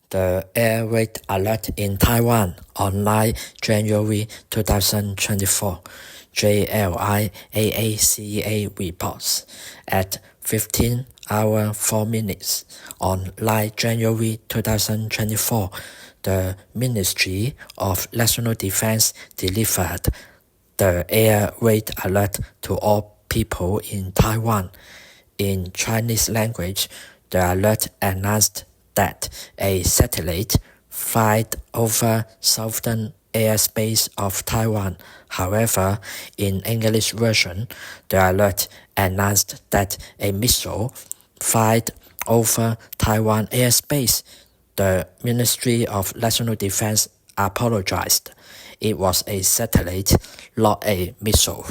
The air raid alert in Taiwan on 9 January 2024, JLIAACEA reports. At 15 hours 4 minutes on 9 January 2024, the Ministry of National Defense delivered the air raid alert to all people in Taiwan. In Chinese language, the alert announced that a satellite flight over southern airspace of Taiwan. However, in English version, the alert announced that a missile flight over Taiwan airspace. The Ministry of National Defense apologized. It was a satellite, not a missile.